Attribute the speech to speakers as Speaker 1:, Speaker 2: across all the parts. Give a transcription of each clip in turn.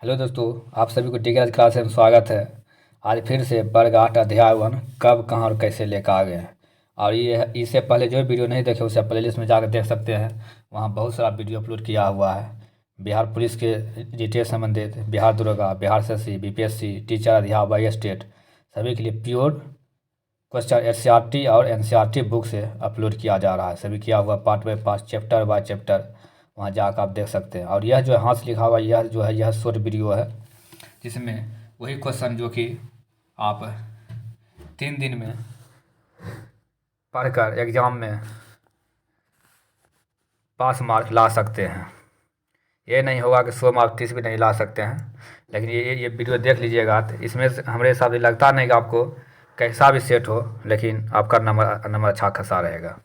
Speaker 1: Hello दोस्तों, आप सभी को टीके क्लास में स्वागत है। आज फिर से वर्ग 8 अध्याय 1 कब कहाँ और कैसे लेकर आ गए हैं। और ये इससे पहले जो वीडियो नहीं देखे उसे प्लेलिस्ट में जाकर देख सकते हैं। वहाँ बहुत सारा वीडियो अपलोड किया हुआ है। बिहार पुलिस के डिटेल संबंधित, बिहार दरोगा, बिहार एसएससी, बीपीएससी, टीचर अध्याय बाई स्टेट सभी के लिए प्योर क्वेश्चन एससीईआरटी और एनसीईआरटी बुक से अपलोड किया जा रहा है। सभी किया हुआ part by part, chapter by chapter वहाँ जाकर आप देख सकते हैं। और यह जो हाथ से लिखा हुआ यह जो है यह शॉर्ट वीडियो है, जिसमें वही क्वेश्चन जो कि आप 3 दिन में पढ़कर एग्ज़ाम में पास मार्क ला सकते हैं। ये नहीं होगा कि 100 मार्क 30 भी नहीं ला सकते हैं। लेकिन ये वीडियो देख लीजिएगा तो इसमें हमारे हिसाब से लगता नहीं कि आपको कैसा भी सेट हो, लेकिन आपका नंबर अच्छा खासा रहेगा।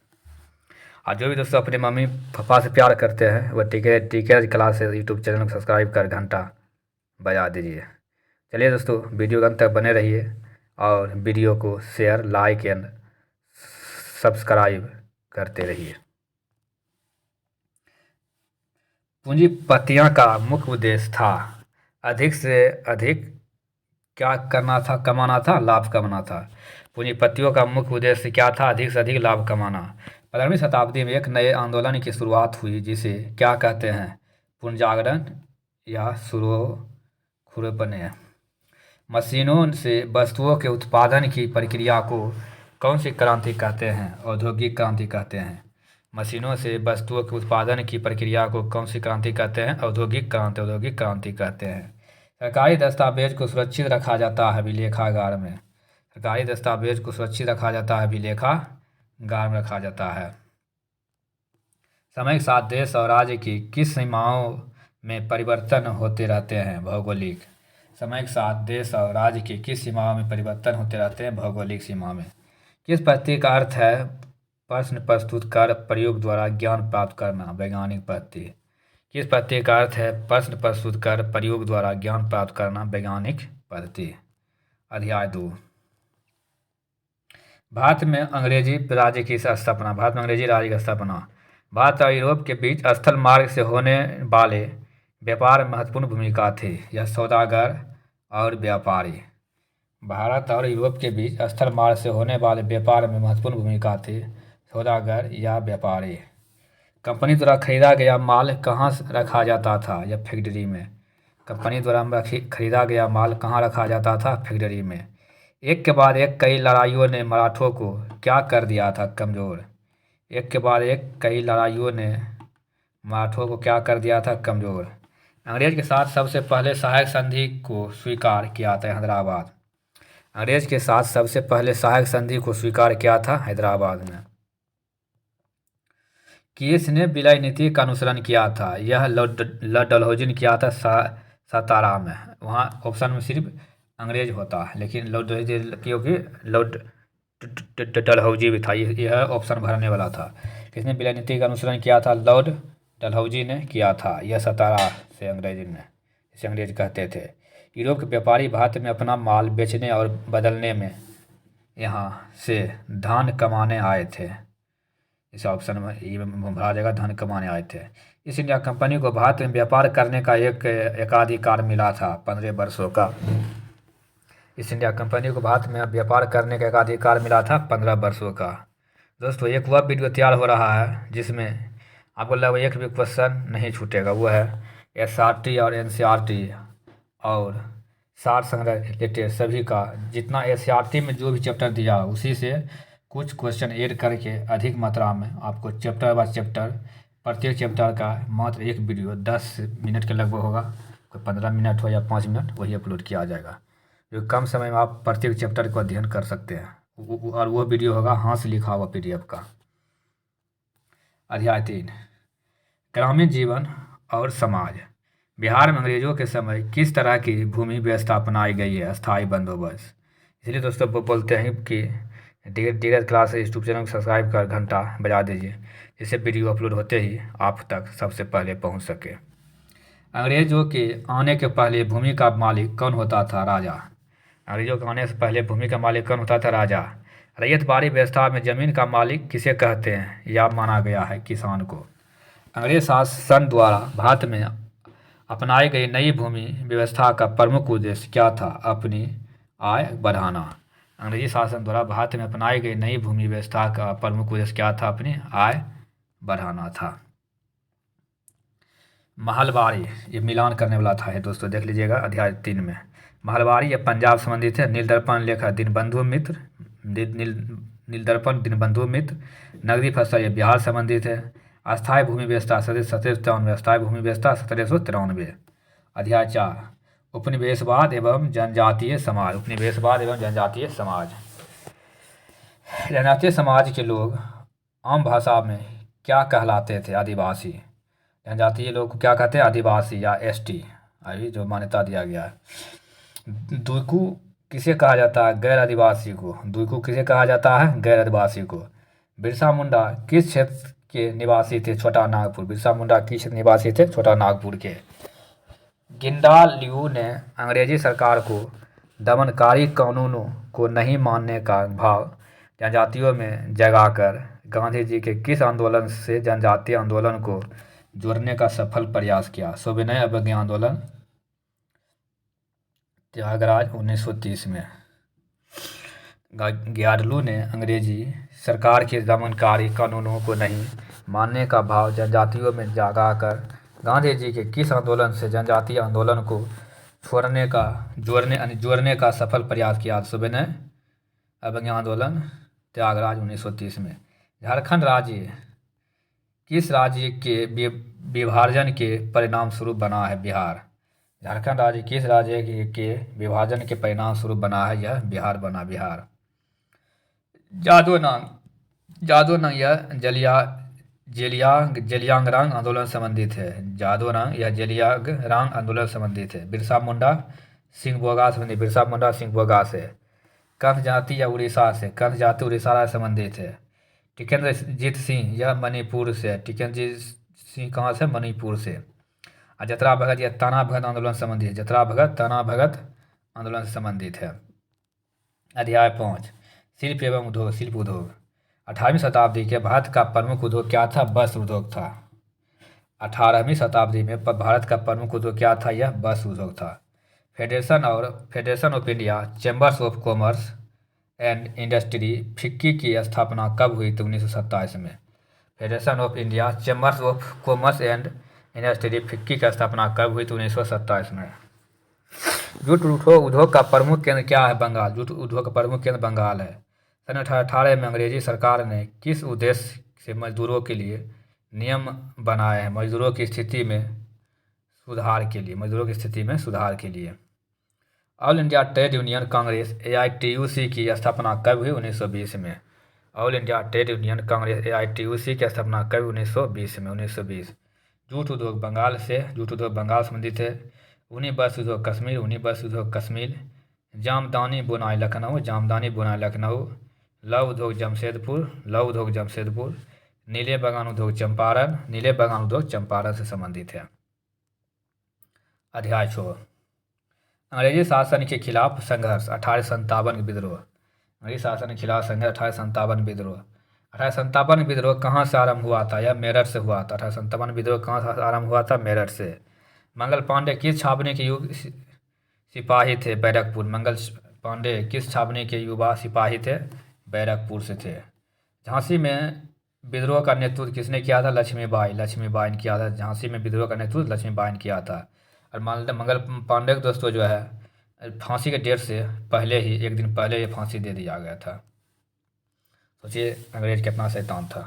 Speaker 1: और जो भी दोस्तों अपने मम्मी पापा से प्यार करते हैं वो टीके क्लास यूट्यूब चैनल को सब्सक्राइब कर घंटा बजा दीजिए। चलिए दोस्तों, वीडियो के अंत तक बने रहिए और वीडियो को शेयर, लाइक एंड सब्सक्राइब करते रहिए। पूंजीपतियों का मुख्य उद्देश्य था अधिक से अधिक क्या करना था, कमाना था, लाभ कमाना था। पूंजीपतियों का मुख्य उद्देश्य क्या था? अधिक से अधिक लाभ कमाना। 15वीं शताब्दी में एक नए आंदोलन की शुरुआत हुई जिसे क्या कहते हैं? पुनर्जागरण या खुरपने। मशीनों से वस्तुओं के उत्पादन की प्रक्रिया को कौन सी क्रांति कहते हैं? औद्योगिक क्रांति कहते हैं। मशीनों से वस्तुओं के उत्पादन की प्रक्रिया को कौन सी क्रांति कहते हैं? औद्योगिक क्रांति कहते हैं। सरकारी दस्तावेज को सुरक्षित रखा जाता है अभिलेखागार में। सरकारी दस्तावेज को सुरक्षित रखा जाता है अभिलेखागार में रखा जाता है। समय के साथ देश और राज्य की किस सीमाओं में परिवर्तन होते रहते हैं? भौगोलिक। समय के साथ देश और राज्य की किस सीमाओं में परिवर्तन होते रहते हैं? भौगोलिक सीमा में। किस पद्धति का अर्थ है प्रश्न प्रस्तुत कर प्रयोग द्वारा ज्ञान प्राप्त करना? वैज्ञानिक पद्धति। किस पद्धति का अर्थ है प्रश्न प्रस्तुत कर प्रयोग द्वारा ज्ञान प्राप्त करना? वैज्ञानिक पद्धति। अध्याय 2 भारत में अंग्रेजी राज्य की स्थापना। भारत में अंग्रेजी राज्य की स्थापना। भारत और यूरोप के बीच स्थल मार्ग से होने वाले व्यापार में महत्वपूर्ण भूमिका थी। यह सौदागर और व्यापारी। भारत और यूरोप के बीच स्थल मार्ग से होने वाले व्यापार में महत्वपूर्ण भूमिका थी। सौदागर या व्यापारी। कंपनी द्वारा खरीदा गया माल कहाँ रखा जाता था? या फैक्ट्री में। कंपनी द्वारा खरीदा गया माल कहाँ रखा जाता था? फैक्ट्री में। एक के बाद एक कई लड़ाइयों ने मराठों को क्या कर दिया था? कमज़ोर। एक के बाद एक कई लड़ाइयों ने मराठों को क्या कर दिया था? कमज़ोर। अंग्रेज के साथ सबसे पहले सहायक संधि को स्वीकार किया था हैदराबाद। अंग्रेज के साथ सबसे पहले सहायक संधि को स्वीकार किया था हैदराबाद में। किसने विलय नीति का अनुसरण किया था? यह लॉर्ड डलहौजी ने किया था सतारा में। वहाँ ऑप्शन में सिर्फ अंग्रेज होता है, लेकिन लॉर्ड क्योंकि लॉर्ड डलहौजी भी था, यह ऑप्शन भरने वाला था। किसने विलय नीति का अनुसरण किया था? लॉर्ड डलहौजी ने किया था। यह सतारा से अंग्रेज ने, इसे अंग्रेज कहते थे। यूरोप के व्यापारी भारत में अपना माल बेचने और बदलने में यहाँ से धन कमाने आए थे। इस ऑप्शन में ये भरा जाएगा, धन कमाने आए थे। ईस्ट इंडिया कंपनी को भारत में व्यापार करने का एक एकाधिकार मिला था 15 वर्षों का। ईस्ट इंडिया कंपनी को भारत में व्यापार करने का एकाधिकार मिला था 15 वर्षों का। दोस्तों, एक वह वीडियो तैयार हो रहा है जिसमें आपको लगभग एक भी क्वेश्चन नहीं छूटेगा। वो है एसआरटी और एनसीईआरटी और सार संग्रह रिलेटेड सभी का। जितना एससीईआरटी में जो भी चैप्टर दिया उसी से कुछ क्वेश्चन ऐड करके अधिक मात्रा में आपको चैप्टर बाय चैप्टर, प्रत्येक चैप्टर का मात्र एक वीडियो 10 मिनट के लगभग होगा, कोई 15 मिनट हो या 5 मिनट, वही अपलोड किया जाएगा। जो कम समय में आप प्रत्येक चैप्टर को अध्ययन कर सकते हैं। और वो वीडियो होगा हाथ से लिखा हुआ PDF का। अध्याय 3 ग्रामीण जीवन और समाज। बिहार में अंग्रेजों के समय किस तरह की भूमि व्यवस्था अपनाई गई है? अस्थायी बंदोबस्त। इसलिए दोस्तों वो बोलते हैं कि टीके क्लास यूट्यूब चैनल को सब्सक्राइब कर घंटा बजा दीजिए, जिससे वीडियो अपलोड होते ही आप तक सबसे पहले पहुंच सके। अंग्रेजों के आने के पहले भूमि का मालिक कौन होता था? राजा। अंग्रेजों के आने से पहले भूमि का मालिक कौन होता था? राजा। रैयतवाड़ी व्यवस्था में जमीन का मालिक किसे कहते हैं? या माना गया है किसान को। अंग्रेज शासन द्वारा भारत में अपनाई गई नई भूमि व्यवस्था का प्रमुख उद्देश्य क्या था? अपनी आय बढ़ाना। अंग्रेजी शासन द्वारा भारत में अपनाई गई नई भूमि व्यवस्था का प्रमुख उद्देश्य क्या था? अपनी आय बढ़ाना था। महलबारी, ये मिलान करने वाला था, ये दोस्तों देख लीजिएगा अध्याय 3 में। महलबारी ये पंजाब संबंधित है। नीलदर्पण लेखा दीनबंधु मित्र, नीलदर्पण दीनबंधु मित्र। नगदी फसल ये बिहार संबंधित है। अस्थायी भूमि व्यवस्था 1793, अस्थायी भूमि व्यवस्था 1793। अध्याय 4 उपनिवेशवाद एवं जनजातीय समाज। उपनिवेशवाद एवं जनजातीय समाज। जनजातीय समाज के लोग आम भाषा में क्या कहलाते थे? आदिवासी। जनजातीय लोग को क्या कहते हैं? आदिवासी या एसटी, अभी जो मान्यता दिया गया है। दुईकू किसे कहा जाता है? गैर आदिवासी को। दुईकू किसे कहा जाता है? गैर आदिवासी को। बिरसा मुंडा किस क्षेत्र के निवासी थे? छोटा नागपुर। बिरसा मुंडा किस निवासी थे? छोटा नागपुर के। गिंडालियू ने अंग्रेजी सरकार को दमनकारी कानूनों को नहीं मानने का भाव जनजातियों में जगाकर गांधी जी के किस आंदोलन से जनजातीय आंदोलन को जोड़ने का सफल प्रयास किया? सविनय अवज्ञा आंदोलन, त्यागराज 1930 में। गियाडलू ने अंग्रेजी सरकार के दमनकारी कानूनों को नहीं मानने का भाव जनजातियों में जगाकर गांधी जी के किस आंदोलन से जनजातीय आंदोलन को जोड़ने का सफल प्रयास किया? सविनय अवज्ञा आंदोलन, त्यागराज 1930 में। झारखंड राज्य किस राज्य के विभाजन के परिणाम स्वरूप बना है? बिहार। झारखंड राज्य किस राज्य के विभाजन के परिणाम स्वरूप बना है? यह बिहार बना, बिहार। जादोनांग यह जेलियांगरांग आंदोलन संबंधित है। जादोनांग यह जेलियांगरांग आंदोलन संबंधित है। बिरसा मुंडा सिंहभोगा संबंधित। बिरसा मुंडा सिंहभोगा से। कंथ जाति या उड़ीसा से। कंथ जाति उड़ीसा से संबंधित है। टिकेंद्रजीत सिंह यह मणिपुर से। टिकेंद्रजीत सिंह कहाँ से? मणिपुर से। और जतरा भगत यह ताना भगत आंदोलन संबंधित है। जतरा भगत ताना भगत आंदोलन से संबंधित है। अध्याय 5 शिल्प एवं उद्योग। शिल्प उद्योग। 18वीं शताब्दी के भारत का प्रमुख उद्योग क्या था? वस्त्र उद्योग था। 18वीं शताब्दी में भारत का प्रमुख उद्योग क्या था? यह वस्त्र उद्योग था। Federation of India chambers of commerce and industry FICCI की स्थापना कब हुई? तो 1927 में। Federation of India chambers of commerce and industry FICCI की स्थापना कब हुई? तो 1927 में। जूट उद्योग का प्रमुख केंद्र क्या है? बंगाल। जूट उद्योग का प्रमुख केंद्र बंगाल है। सन 1818 में अंग्रेजी सरकार ने किस उद्देश्य से मजदूरों के लिए नियम बनाए हैं? मजदूरों की स्थिति में सुधार के लिए। मजदूरों की स्थिति में सुधार के लिए। All India trade union Congress AITUC की स्थापना कब हुई? 1920 में। All India trade union Congress AITUC की स्थापना कब? 1920 में। 1920। जूट उद्योग बंगाल से। जूट उद्योग बंगाल संबंधित है। ऊनी वस्त्र उद्योग कश्मीर। ऊनी वस्त्र उद्योग कश्मीर। जामदानी बुनाई लखनऊ। जामदानी बुनाई लखनऊ। लौह उद्योग जमशेदपुर। लौह उद्योग जमशेदपुर। नीले बागान उद्योग चंपारण। नीले बागान उद्योग चंपारण से संबंधित है। अध्याय 6 अंग्रेजी शासन के खिलाफ संघर्ष। 1857 विद्रोह। अंग्रेजी शासन के खिलाफ संघर्ष 1857 विद्रोह। 1857 विद्रोह कहाँ से आरंभ हुआ था? यह मेरठ से हुआ था। 1857 विद्रोह कहाँ से आरंभ हुआ था? मेरठ से। मंगल पांडे किस छावनी के युग सिपाही थे? बैरकपुर। मंगल पांडे किस छावनी के युवा सिपाही थे? बैरकपुर से थे। झांसी में विद्रोह का नेतृत्व किसने किया था? लक्ष्मीबाई। लक्ष्मीबाई ने किया था। झांसी में विद्रोह का नेतृत्व लक्ष्मीबाई ने किया था। और मंगल पांडे को दोस्तों जो है फांसी के डेट से पहले ही, एक दिन पहले ही फांसी दे दिया गया था। सोचिए अंग्रेज कितना शैतान था।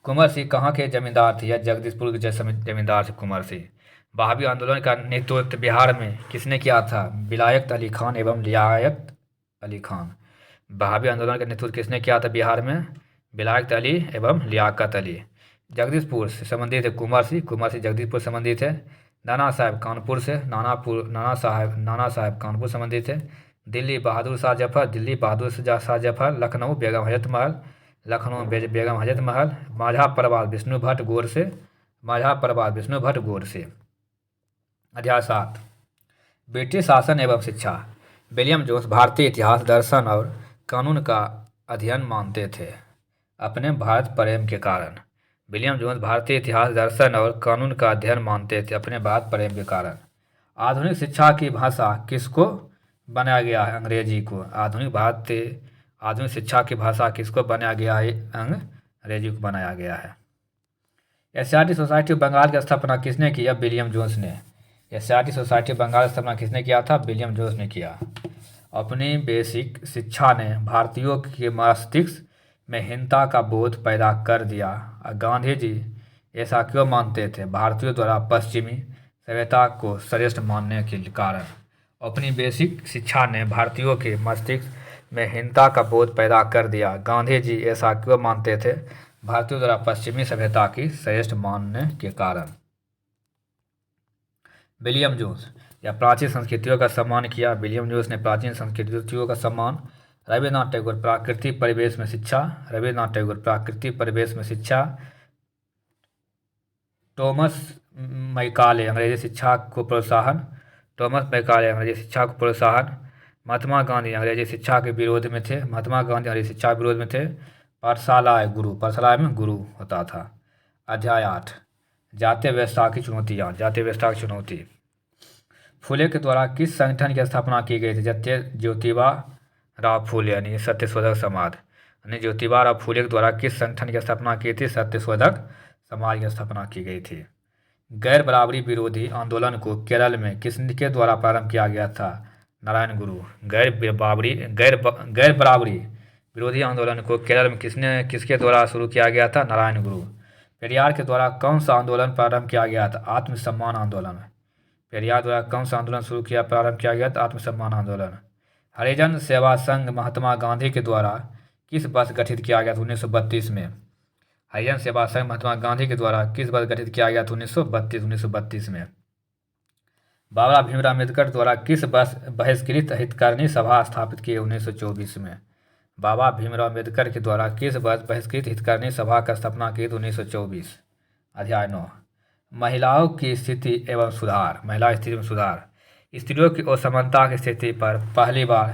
Speaker 1: कुंवर सिंह कहाँ के जमींदार थे? यह जगदीशपुर के जमींदार थे कुंवर सिंह। वहाबी आंदोलन का नेतृत्व बिहार में किसने किया था? विलायत अली खान एवं लियाकत अली खान। वहाबी आंदोलन का नेतृत्व किसने किया था बिहार में? विलायत अली एवं लियाकत अली। जगदीशपुर से संबंधित है कुंवर सिंह। कुंवर सिंह जगदीशपुर संबंधित है। नाना साहब कानपुर से। नाना साहब कानपुर संबंधित है। दिल्ली बहादुर शाह जफर। दिल्ली बहादुर शाह जफर। लखनऊ बेगम हजरत महल। लखनऊ बेगम हजरत महल। माझा परवाल विष्णु भट्ट गौर से। माझा परवाल विष्णु भट्ट गौर से। अध्याय 7 ब्रिटिश शासन एवं शिक्षा। विलियम जोन्स भारतीय इतिहास, दर्शन और कानून का अध्ययन मानते थे। अपने भारत प्रेम के कारण विलियम जोन्स भारतीय इतिहास, दर्शन और कानून का अध्ययन मानते थे अपने बात प्रेम के कारण। आधुनिक शिक्षा की भाषा किसको बनाया गया है? अंग्रेजी को। आधुनिक शिक्षा की भाषा किसको बनाया गया है? अंग्रेजी को बनाया गया है। एशियाटिक सोसाइटी ऑफ बंगाल की स्थापना किसने की? विलियम जोन्स ने। एशियाटिक सोसाइटी ऑफ बंगाल की स्थापना किसने किया था? विलियम जोन्स ने किया। अपनी बेसिक शिक्षा ने भारतीयों के मस्तिष्क में हिंसा का बोध पैदा कर दिया। गांधी जी ऐसा क्यों मानते थे? भारतीयों द्वारा पश्चिमी सभ्यता को श्रेष्ठ मानने के कारण। अपनी बेसिक शिक्षा ने भारतीयों के मस्तिष्क में हिंसा का बोध पैदा कर दिया। गांधी जी ऐसा क्यों मानते थे? भारतीयों द्वारा पश्चिमी सभ्यता की श्रेष्ठ मानने के कारण। विलियम जोन्स या प्राचीन संस्कृतियों का सम्मान किया। विलियम जोन्स ने प्राचीन संस्कृतियों का सम्मान। रविन्द्रनाथ टैगोर प्राकृतिक परिवेश में शिक्षा। रविन्द्रनाथ टैगोर प्राकृतिक परिवेश में शिक्षा। टॉमस मैकाले अंग्रेजी शिक्षा को प्रोत्साहन। टॉमस मैकाले अंग्रेजी शिक्षा को प्रोत्साहन। महात्मा गांधी अंग्रेजी शिक्षा के विरोध में थे। महात्मा गांधी अंग्रेजी शिक्षा के विरोध में थे। पाठशाला गुरु, पाठशाला में गुरु होता था। अध्याय 8 जातीय व्यवस्था की चुनौतियाँ। जातीय व्यवस्था की चुनौती। फुले के द्वारा किस संगठन की स्थापना की गई थी? ज्योतिबा राव फुले यानी सत्यशोधक समाज। यानी ज्योतिबा राव फुले के द्वारा किस संगठन की स्थापना की थी? सत्यशोधक समाज की स्थापना की गई थी। गैर बराबरी विरोधी आंदोलन को केरल में किसके द्वारा प्रारंभ किया गया था? नारायण गुरु। गैर बराबरी विरोधी आंदोलन को केरल में किसके द्वारा शुरू किया गया था? नारायण गुरु। पेरियार के द्वारा कौन सा आंदोलन प्रारंभ किया गया था? आत्मसम्मान आंदोलन। पेरियार द्वारा कौन सा आंदोलन प्रारंभ किया गया था? आत्मसम्मान आंदोलन। हरिजन सेवा संघ महात्मा गांधी के द्वारा किस वर्ष गठित किया गया था? 1932 में। हरिजन सेवा संघ महात्मा गांधी के द्वारा किस वर्ष गठित किया गया था? 1932 में। बाबा भीमराव अम्बेडकर द्वारा किस वर्ष बहिष्कृत हितकारिणी सभा स्थापित की? 1924 में। बाबा भीमराव अम्बेडकर के द्वारा किस वर्ष बहिष्कृत हितकारिणी सभा का स्थापना की? 1924। अध्याय 9 महिलाओं की स्थिति एवं सुधार। महिला स्थिति में सुधार। स्त्रियों की असमानता की स्थिति पर पहली बार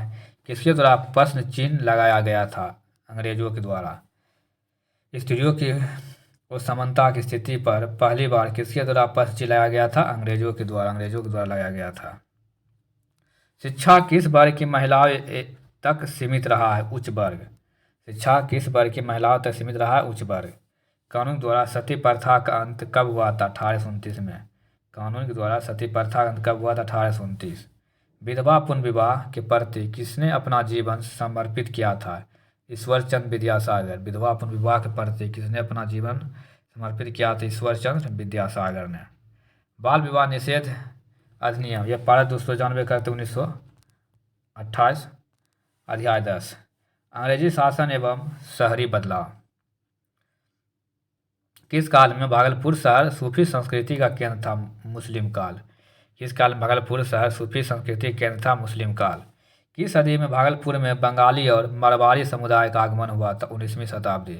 Speaker 1: किसके द्वारा प्रश्न चिन्ह लगाया गया था? अंग्रेजों के द्वारा। स्त्रियों की असमानता की स्थिति पर पहली बार किसके द्वारा प्रश्न चिन्ह लगाया गया था? अंग्रेजों के द्वारा लगाया गया था। शिक्षा किस वर्ग की महिलाओं तक सीमित रहा है? उच्च वर्ग। शिक्षा किस वर्ग की महिलाओं तक सीमित रहा है? उच्च वर्ग। कानून द्वारा सती प्रथा का अंत कब हुआ था? 1829 में। कानून के द्वारा सती प्रथा का अंत कब हुआ था? 1829। विधवा पुनर्विवाह के प्रति किसने अपना जीवन समर्पित किया था? ईश्वरचंद्र विद्यासागर। विधवा पुनर्विवाह के प्रति किसने अपना जीवन समर्पित किया था? ईश्वरचंद्र विद्यासागर ने। बाल विवाह निषेध अधिनियम यह पारित 291 करते 1928। अध्याय 10 अंग्रेजी शासन एवं शहरी बदलाव। किस काल में भागलपुर शहर सूफी संस्कृति का केंद्र था? मुस्लिम काल। किस काल में भागलपुर शहर सूफी संस्कृति का केंद्र था? मुस्लिम काल। किस सदी में भागलपुर में बंगाली और मरवाड़ी समुदाय का आगमन हुआ था? 19वीं शताब्दी।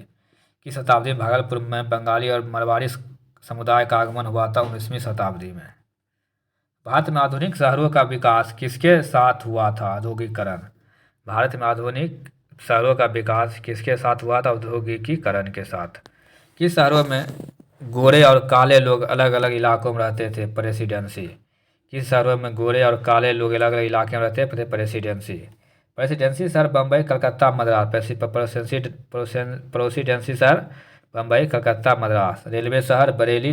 Speaker 1: किस शताब्दी में भागलपुर में बंगाली और मरवाड़ी समुदाय का आगमन हुआ था? 19वीं शताब्दी में। भारत में आधुनिक शहरों का विकास किसके साथ हुआ था? औद्योगिकरण। भारत में आधुनिक शहरों का विकास किसके साथ हुआ था? औद्योगिकीकरण के साथ। किस शहरों में गोरे और काले लोग अलग अलग इलाकों में रहते थे? प्रेसिडेंसी। किस शहरों में गोरे और काले लोग अलग अलग इलाके में रहते थे? प्रेसिडेंसी शहर बम्बई, कलकत्ता, मद्रास। प्रेसिडेंसी शहर बम्बई, कलकत्ता, मद्रास। रेलवे शहर बरेली,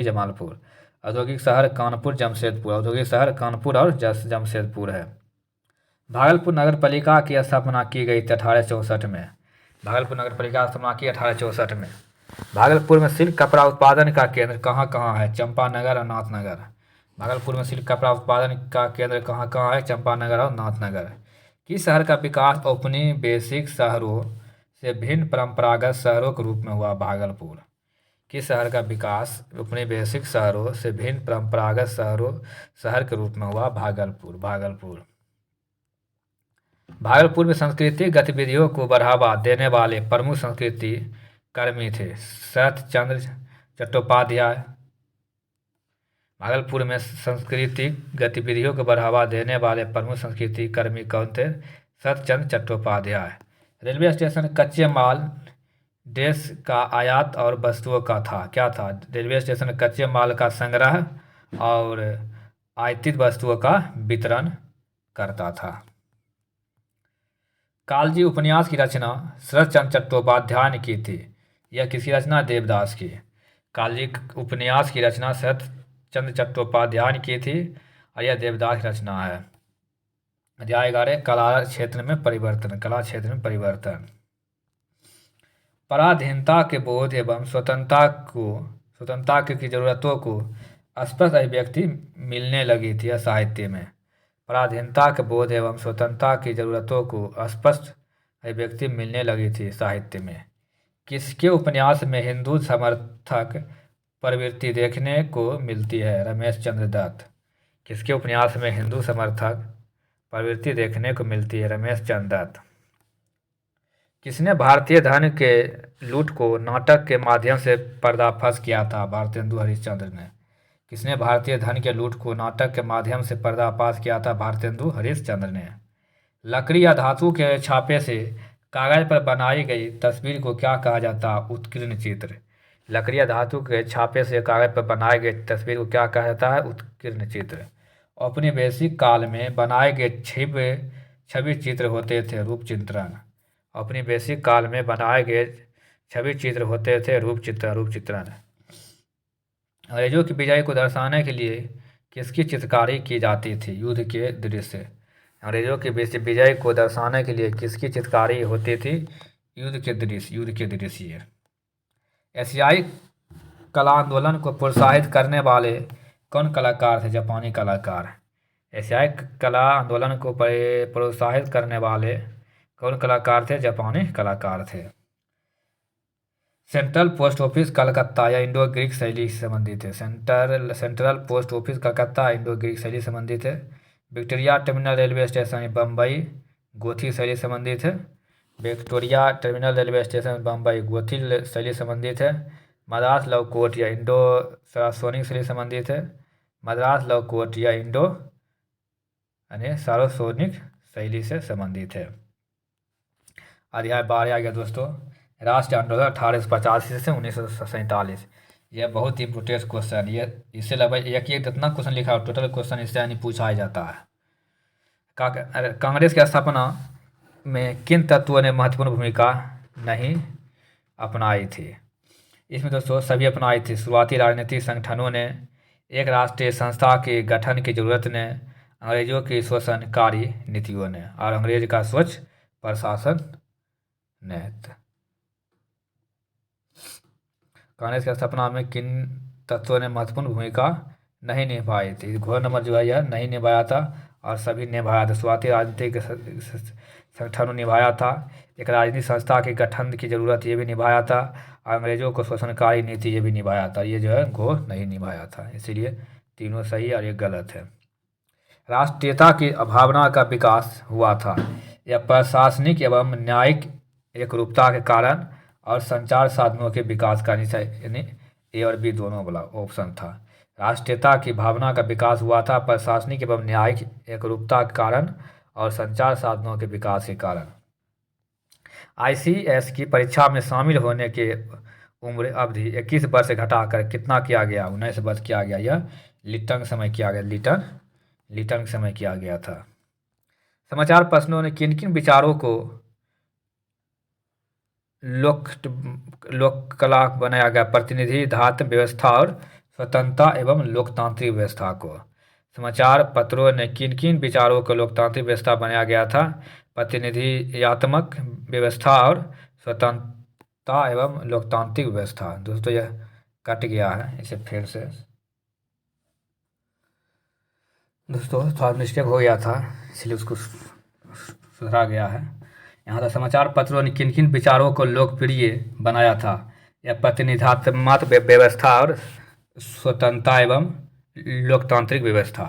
Speaker 1: जमालपुर। औद्योगिक शहर कानपुर, जमशेदपुर। औद्योगिक शहर कानपुर और जमशेदपुर है। भागलपुर नगर पालिका की स्थापना की गई थी 1864 में। भागलपुर नगर पालिका की स्थापना की 1864 में। भागलपुर में सिल्क कपड़ा उत्पादन का केंद्र कहाँ कहाँ है? चंपानगर और नाथनगर। भागलपुर में सिल्क कपड़ा उत्पादन का केंद्र कहाँ कहाँ है? चंपानगर और नाथनगर। किस शहर का विकास अपनी बेसिक शहरों से भिन्न परंपरागत शहरों के रूप में हुआ? भागलपुर। किस शहर का विकास अपने बेसिक शहरों से भिन्न परंपरागत शहर के रूप में हुआ? भागलपुर। भागलपुर में सांस्कृतिक गतिविधियों को बढ़ावा देने वाले प्रमुख संस्कृति कर्मी थे। शरत चंद्र चट्टोपाध्याय। भागलपुर में सांस्कृतिक गतिविधियों को बढ़ावा देने वाले प्रमुख संस्कृति कर्मी कौन थे? शरत चंद्र चट्टोपाध्याय। रेलवे स्टेशन कच्चे माल देश का आयात और वस्तुओं का था, क्या था? रेलवे स्टेशन कच्चे माल का संग्रह और आयातित वस्तुओं का वितरण करता था। कालजी उपन्यास की रचना शरत चंद्र चट्टोपाध्याय ने की थी। यह किसकी रचना? देवदास की। कालजी उपन्यास की रचना शरत चंद्र चट्टोपाध्याय ने की थी और यह देवदास की रचना है। अध्याय 11 कला क्षेत्र में परिवर्तन। कला क्षेत्र में परिवर्तन। पराधीनता के बोध एवं स्वतंत्रता की जरूरतों को स्पष्ट अभिव्यक्ति मिलने लगी थी साहित्य में। पराधीनता के बोध एवं स्वतंत्रता की जरूरतों को स्पष्ट अभिव्यक्ति मिलने लगी थी साहित्य में। किसके उपन्यास में हिंदू समर्थक प्रवृत्ति देखने को मिलती है? रमेश चंद्र दत्त। किसके उपन्यास में हिंदू समर्थक प्रवृत्ति देखने को मिलती है? रमेश चंद्र दत्त। किसने भारतीय धन के लूट को नाटक के माध्यम से पर्दाफाश किया था? भारतेंदु हरिश्चंद्र ने। किसने भारतीय धन के लूट को नाटक के माध्यम से पर्दाफाश किया था? भारतेंदु हरिश्चंद्र ने। लकड़ी या धातु के छापे से कागज पर बनाई गई तस्वीर को क्या कहा जाता? उत्कीर्ण चित्र। लकड़ी या धातु के छापे से कागज पर बनाई गई तस्वीर को क्या कहा जाता है? उत्कीर्ण चित्र। औपनिवेशिक काल में बनाए गए छवि चित्र होते थे रूप चित्रण। औपनिवेशिक काल में बनाए गए छवि चित्र होते थे रूप चित्रण। अंग्रेजों की विजय को दर्शाने के लिए किसकी चित्रकारी की जाती थी? युद्ध के दृश्य। अंग्रेजों की विजय को दर्शाने के लिए किसकी चित्रकारी होती थी? युद्ध के दृश्य। एशियाई कला आंदोलन को प्रोत्साहित करने वाले कौन कलाकार थे? जापानी कलाकार। एशियाई कला आंदोलन को प्रोत्साहित करने वाले कौन कलाकार थे? जापानी कलाकार थे। सेंट्रल पोस्ट ऑफिस कलकत्ता या इंडो ग्रीक शैली से संबंधित है। Central post office Calcutta Indo Greek शैली से संबंधित है। Victoria terminal railway station Bombay Gothic शैली संबंधित है। Victoria terminal railway station Bombay Gothic शैली संबंधित है। मद्रास लव कोर्ट या इंडो सारासोनिक शैली संबंधित है। मद्रास लव कोर्ट या इंडो यानी सारासोनिक शैली से संबंधित है। अध्याय 12 आ गया दोस्तों, राष्ट्रीय आंदोलन 1885 से 1947। यह बहुत ही इंपोर्टेंट क्वेश्चन, ये इससे लगभग एक जितना क्वेश्चन लिखा हो टोटल क्वेश्चन इससे यानी पूछा ही जाता है। कांग्रेस की स्थापना में किन तत्वों ने महत्वपूर्ण भूमिका नहीं अपनाई थी? इसमें दोस्तों सभी अपनाई थी। शुरुआती राजनीतिक संगठनों ने, एक राष्ट्रीय संस्था के गठन की जरूरत ने, अंग्रेजों की शोषणकारी नीतियों ने और अंग्रेज का स्वच्छ प्रशासन ने। कांग्रेस की स्थापना में किन तत्वों ने महत्वपूर्ण भूमिका नहीं निभाई थी? घोर नंबर जो है यह नहीं निभाया था और सभी निभाया था। शुरुआती राजनीतिक संगठनों निभाया था, एक राजनीतिक संस्था के गठन की जरूरत ये भी निभाया था, और अंग्रेजों को शोषणकारी नीति ये भी निभाया था। ये जो है घोर नहीं निभाया था, इसीलिए तीनों सही और ये गलत है। राष्ट्रीयता की भावना का विकास हुआ था, यह प्रशासनिक एवं न्यायिक एकरूपता के कारण और संचार साधनों के विकास का यानी ए और बी दोनों वाला ऑप्शन था। राष्ट्रीयता की भावना का विकास हुआ था प्रशासनिक एवं न्यायिक एकरूपता के कारण और संचार साधनों के विकास के कारण। ICS की परीक्षा में शामिल होने के उम्र अवधि 21 वर्ष से घटाकर कितना किया गया? 19 वर्ष किया गया। यह लिटन समय किया गया, लिटन समय किया गया था। समाचार पत्रों ने किन किन विचारों को लोक कला बनाया गया? प्रतिनिधि धात्व व्यवस्था और स्वतंत्रता एवं लोकतांत्रिक व्यवस्था को। समाचार पत्रों ने किन किन विचारों को लोकतांत्रिक व्यवस्था बनाया गया था? प्रतिनिधियात्मक व्यवस्था और स्वतंत्रता एवं लोकतांत्रिक व्यवस्था। दोस्तों यह कट गया है, इसे फिर से दोस्तों थोड़ा मिस्टेक हो गया था इसलिए उसको सुधरा गया है। यहाँ तो समाचार पत्रों ने किन किन विचारों को लोकप्रिय बनाया था? यह प्रतिनिधित्वात्मक व्यवस्था और स्वतंत्रता एवं लोकतांत्रिक व्यवस्था।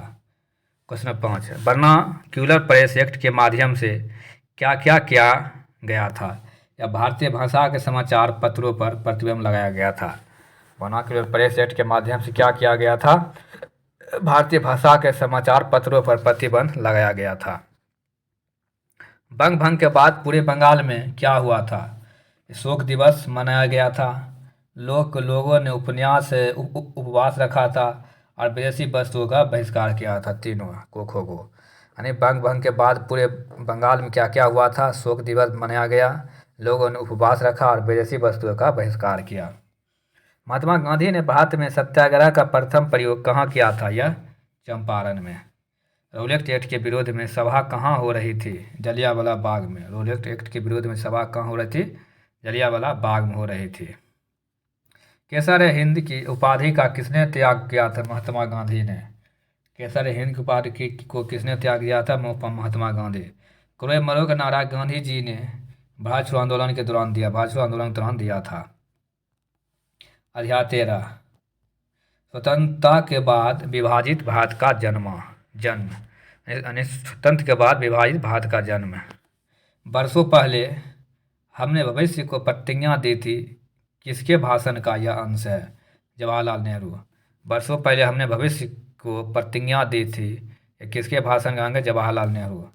Speaker 1: क्वेश्चन 5 वर्नाक्यूलर प्रेस एक्ट के माध्यम से क्या क्या किया गया था? यह भारतीय भाषा के समाचार पत्रों पर प्रतिबंध लगाया गया था। वर्नाक्यूलर प्रेस एक्ट के माध्यम से क्या किया गया था? भारतीय भाषा के समाचार पत्रों पर प्रतिबंध लगाया गया था। बंग भंग के बाद पूरे बंगाल में क्या हुआ था? शोक दिवस मनाया गया था। लोगों ने उपवास रखा था और विदेशी वस्तुओं का बहिष्कार किया था, तीनों कोखों को। यानी बंग भंग के बाद पूरे बंगाल में क्या क्या हुआ था? शोक दिवस मनाया गया, लोगों ने उपवास रखा और विदेशी वस्तुओं का बहिष्कार किया। महात्मा गांधी ने भारत में सत्याग्रह का प्रथम प्रयोग कहाँ किया था? यह चंपारण में। रोलेक्ट एक्ट के विरोध में सभा कहाँ हो रही थी? जलियांवाला बाग में। रोलेक्ट एक्ट के विरोध में सभा कहाँ हो रही थी? जलियांवाला बाग में हो रही थी। केसर हिंद की उपाधि का किसने त्याग किया था? महात्मा गांधी ने। केसर हिंद की उपाधि को किसने त्याग किया था? महात्मा गांधी। क्रोए मरो का नारा गांधी जी ने भारत छोड़ो आंदोलन के दौरान दिया, भारत छोड़ो आंदोलन के दौरान दिया था। अध्याय 13, स्वतंत्रता के बाद विभाजित भारत का जन्म। यानी स्वतंत्र के बाद विभाजित भारत का जन्म। वर्षों पहले हमने भविष्य को प्रतिज्ञा दी थी, किसके भाषण का यह अंश है? जवाहरलाल नेहरू। वर्षों पहले हमने भविष्य को प्रतिज्ञा दी थी, किसके भाषण का अंग है? जवाहरलाल नेहरू।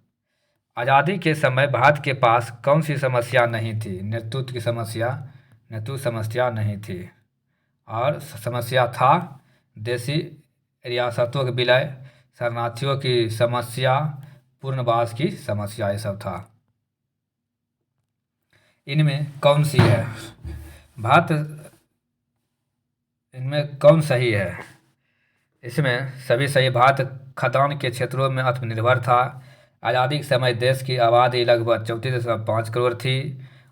Speaker 1: आज़ादी के समय भारत के पास कौन सी समस्या नहीं थी? नेतृत्व समस्या नहीं थी। और समस्या था देशी रियासतों के विलय, शरणार्थियों की समस्या, पुनर्वास की समस्या, ये सब था। इनमें कौन सी है? इनमें कौन सही है? इसमें सभी सही। भारत खदान के क्षेत्रों में आत्मनिर्भर था। आज़ादी के समय देश की आबादी लगभग 34.5 करोड़ थी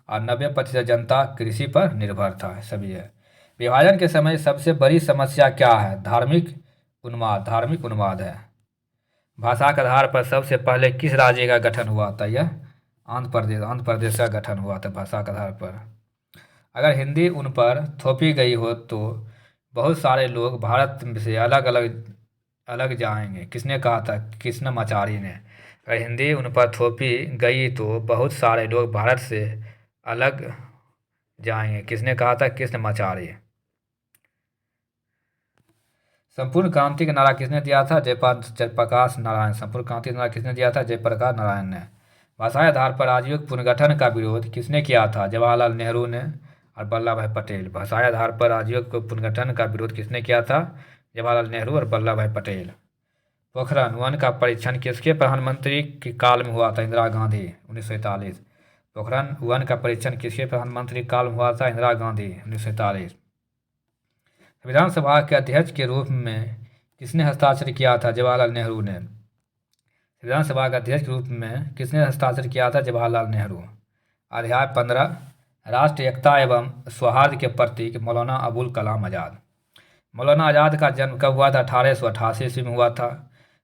Speaker 1: और 90% जनता कृषि पर निर्भर था। सभी है। विभाजन के समय सबसे बड़ी समस्या क्या है? धार्मिक उन्माद है। भाषा के आधार पर सबसे पहले किस राज्य का गठन हुआ था? यह आंध्र प्रदेश का गठन हुआ था भाषा के आधार पर। अगर हिंदी उन पर थोपी गई हो तो बहुत सारे लोग भारत से अलग जाएंगे, किसने कहा था? कृष्णमाचारी ने। अगर हिंदी उन पर थोपी गई तो बहुत सारे लोग भारत से अलग जाएंगे, किसने कहा था? कृष्णमाचारी। संपूर्ण क्रांति का नारा किसने दिया था? जयप्रकाश नारायण। संपूर्ण क्रांति का नारा किसने दिया था? जयप्रकाश नारायण ने। भाषा के आधार पर आजीविका पुनर्गठन का विरोध किसने किया था? जवाहरलाल नेहरू ने और वल्लभ भाई पटेल। भाषा के आधार पर आजीविका पुनर्गठन का विरोध किसने किया था? जवाहरलाल नेहरू और वल्लभ भाई पटेल। पोखरण 1 का परीक्षण किसके प्रधानमंत्री के काल में हुआ था? इंदिरा गांधी, 1943। पोखरण 1 का परीक्षण किसके प्रधानमंत्री काल में हुआ था? इंदिरा गांधी, 1943। संविधान सभा के अध्यक्ष के रूप में किसने हस्ताक्षर किया था? जवाहरलाल नेहरू ने। संविधान सभा के अध्यक्ष के रूप में किसने हस्ताक्षर किया था? जवाहरलाल नेहरू। अध्याय 15, राष्ट्रीय एकता एवं सौहार्द के प्रतीक मौलाना अबुल कलाम आज़ाद। मौलाना आज़ाद का जन्म कब हुआ था? 1888 ईस्वी में हुआ था।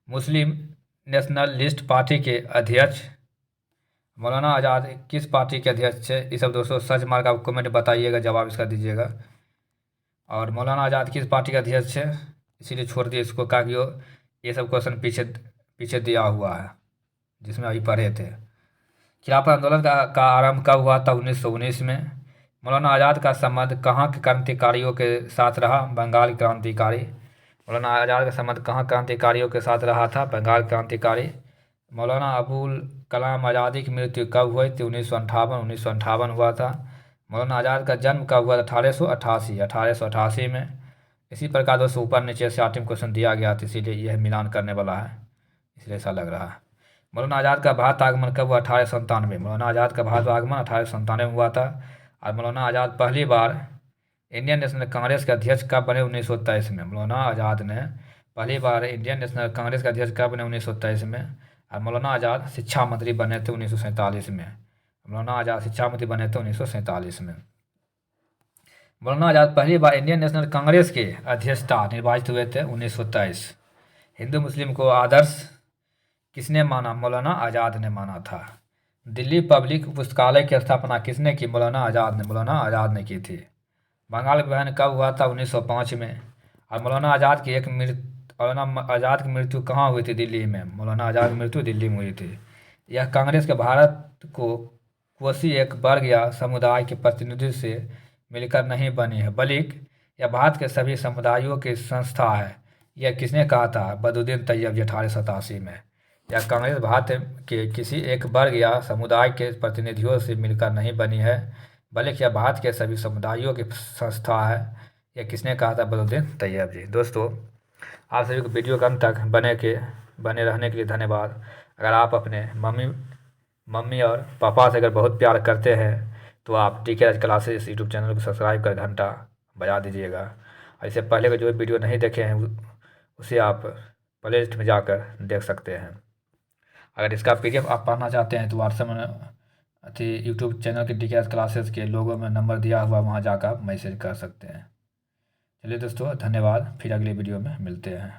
Speaker 1: मुस्लिम नेशनलिस्ट पार्टी के अध्यक्ष मौलाना आज़ाद किस पार्टी के अध्यक्ष थे? ये सब दोस्तों सच मार्क आप कमेंट बताइएगा, जवाब इसका दीजिएगा। और मौलाना आज़ाद किस पार्टी का अध्यक्ष है? इसीलिए छोड़ दिए इसको, कहा कि ये सब क्वेश्चन पीछे दिया हुआ है जिसमें अभी पढ़े थे। खिलाफत आंदोलन का आरंभ कब हुआ था? 1919 में। मौलाना आज़ाद का संबंध कहाँ के क्रांतिकारियों के साथ रहा? बंगाल क्रांतिकारी। मौलाना आज़ाद का संबंध कहाँ क्रांतिकारियों के साथ रहा था? बंगाल क्रांतिकारी। मौलाना अबुल कलाम आज़ादी की मृत्यु कब हुई थी? 1958 हुआ था। मौलाना आज़ाद का जन्म कब हुआ था? 1888 में। इसी प्रकार दोस्तों ऊपर नीचे से 8वां क्वेश्चन दिया गया था, इसीलिए यह मिलान करने वाला है, इसलिए ऐसा लग रहा है। मौलाना आज़ाद का भारत आगमन कब हुआ? 1897। मौलाना आज़ाद का भारत आगमन 1897 में हुआ था। और मौलाना आज़ाद पहली बार इंडियन नेशनल कांग्रेस के अध्यक्ष कब बने? 1923 में। मौलाना आज़ाद ने पहली बार इंडियन नेशनल कांग्रेस के अध्यक्ष कब बने? 1923 में। और मौलाना आज़ाद शिक्षा मंत्री बने थे 1947 में। मौलाना आज़ाद शिक्षा मंत्री बने थे 1947 में। मौलाना आज़ाद पहली बार इंडियन नेशनल कांग्रेस के अध्यक्षता निर्वाचित हुए थे 1923। हिंदू मुस्लिम को आदर्श किसने माना? मौलाना आज़ाद ने माना था। दिल्ली पब्लिक पुस्तकालय की स्थापना किसने की? मौलाना आज़ाद ने की थी। बंगाल विभाजन कब हुआ था? 1905 में। और मौलाना आज़ाद की मृत्यु कहाँ हुई थी? दिल्ली में। मौलाना आज़ाद की मृत्यु दिल्ली में हुई थी। यह कांग्रेस के भारत को कोसी एक वर्ग या समुदाय के प्रतिनिधि से मिलकर नहीं बनी है, बल्कि यह भारत के सभी समुदायों की संस्था है। यह किसने कहा था? बदरुद्दीन तैयब 1887 में। यह कांग्रेस भारत के किसी एक वर्ग या समुदाय के प्रतिनिधियों से मिलकर नहीं बनी है, बल्कि यह भारत के सभी समुदायों की संस्था है। यह किसने कहा था? बदरुद्दीन तैयब जी। दोस्तों, आप सभी को वीडियो के अंत तक बने रहने के लिए धन्यवाद। अगर आप अपने मम्मी और पापा से अगर बहुत प्यार करते हैं तो आप DK राज क्लासेस यूट्यूब चैनल को सब्सक्राइब कर घंटा बजा दीजिएगा। और इससे पहले के जो वीडियो नहीं देखे हैं उसे आप प्ले लिस्ट में जाकर देख सकते हैं। अगर इसका PDF आप पढ़ना चाहते हैं तो व्हाट्सएप में यूट्यूब चैनल के DK राज क्लासेस के लोगों में नंबर दिया हुआ, वहाँ जाकर आप मैसेज कर सकते हैं। चलिए दोस्तों, धन्यवाद। फिर अगले वीडियो में मिलते हैं।